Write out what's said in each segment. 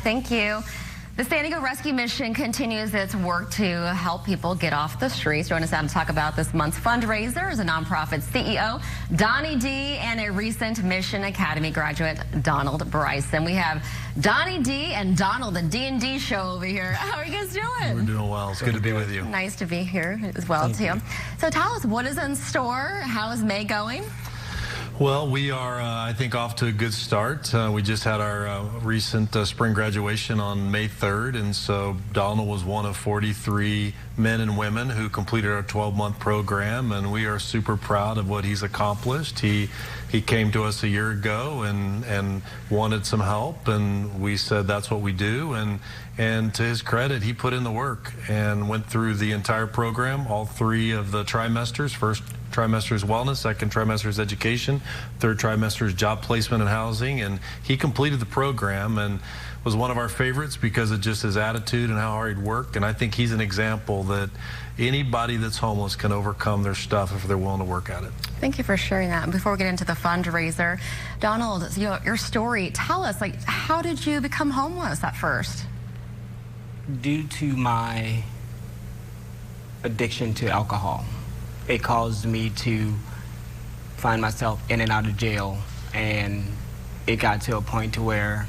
Thank you. The San Diego Rescue Mission continues its work to help people get off the streets. Join us now to talk about this month's fundraiser is a nonprofit CEO, Donnie D, and a recent Mission Academy graduate, Donald Bryson. We have Donnie D and Donald, the D&D show over here. How are you guys doing? We're doing well. It's good to be with you. Nice to be here as well, too. So tell us, what is in store? How is May going? Well, we are, I think, off to a good start. We just had our recent spring graduation on May 3rd, and so Donald was one of 43 men and women who completed our 12-month program, and we are super proud of what he's accomplished. He came to us a year ago and wanted some help, and we said that's what we do. And to his credit, he put in the work and went through the entire program, all three of the trimesters. First trimester is wellness, second trimester is education, third trimester is job placement and housing, and he completed the program and was one of our favorites because of just his attitude and how hard he'd worked. And I think he's an example that anybody that's homeless can overcome their stuff if they're willing to work at it. Thank you for sharing that. And before we get into the fundraiser, Donald, your story, tell us, like, how did you become homeless at first? Due to my addiction to alcohol, it caused me to find myself in and out of jail, and it got to a point to where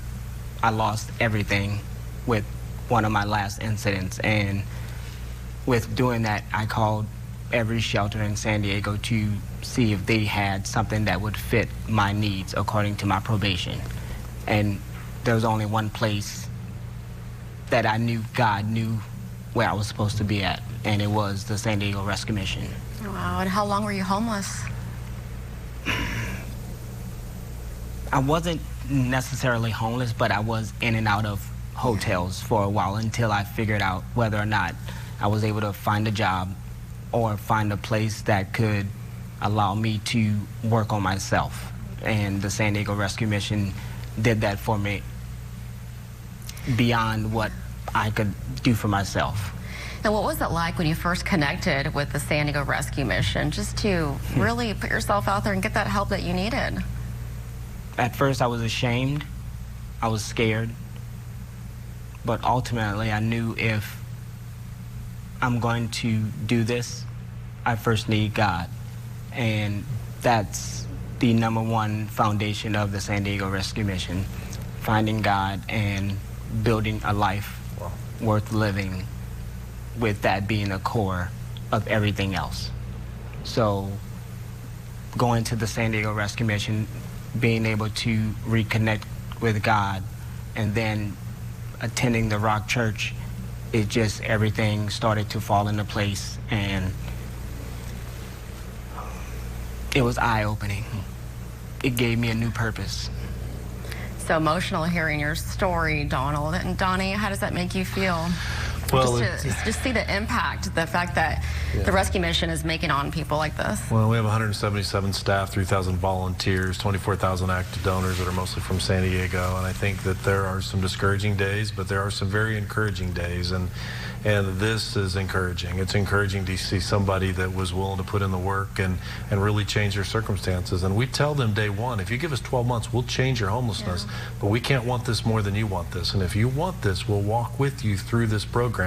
I lost everything with one of my last incidents. And with doing that, I called every shelter in San Diego to see if they had something that would fit my needs according to my probation. And there was only one place that I knew God knew where I was supposed to be at, and it was the San Diego Rescue Mission. Wow, and how long were you homeless? I wasn't necessarily homeless, but I was in and out of hotels for a while until I figured out whether or not I was able to find a job or find a place that could allow me to work on myself. And the San Diego Rescue Mission did that for me beyond what I could do for myself. And what was it like when you first connected with the San Diego Rescue Mission, just to really put yourself out there and get that help that you needed? At first I was ashamed, I was scared, but ultimately I knew if I'm going to do this, I first need God. And that's the #1 foundation of the San Diego Rescue Mission, finding God and building a life worth living, with that being the core of everything else. So going to the San Diego Rescue Mission, being able to reconnect with God, and then attending the Rock Church, it just, everything started to fall into place, and it was eye-opening. It gave me a new purpose. So emotional hearing your story, Donald. And Donnie, how does that make you feel? Well, just see the impact, the fact that the Rescue Mission is making on people like this. Well, we have 177 staff, 3,000 volunteers, 24,000 active donors that are mostly from San Diego, and I think that there are some discouraging days, but there are some very encouraging days, and this is encouraging. It's encouraging to see somebody that was willing to put in the work and really change their circumstances. And we tell them day one, if you give us 12 months, we'll change your homelessness, but we can't want this more than you want this. And if you want this, we'll walk with you through this program.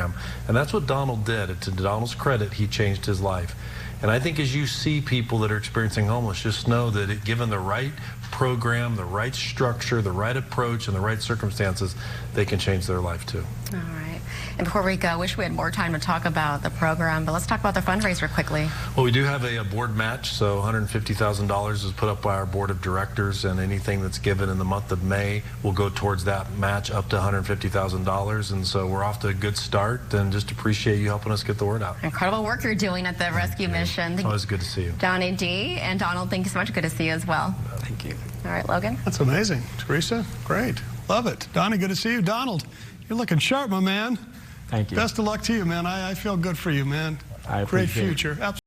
And that's what Donald did. To Donald's credit, he changed his life. And I think as you see people that are experiencing homeless, just know that given the right program, the right structure, the right approach, and the right circumstances, they can change their life too. All right. And before we go, I wish we had more time to talk about the program, but let's talk about the fundraiser quickly. Well, we do have a board match, so $150,000 is put up by our board of directors, and anything that's given in the month of May will go towards that match up to $150,000. And so we're off to a good start, and just appreciate you helping us get the word out. Incredible work you're doing at the Rescue Mission. Always good to see you. Donnie D and Donald, thank you so much. Good to see you as well. Thank you. All right, Logan. That's amazing. Teresa, great. Love it. Donnie, good to see you. Donald, you're looking sharp, my man. Thank you. Best of luck to you, man. I feel good for you, man. I Great appreciate it. future. Absolutely.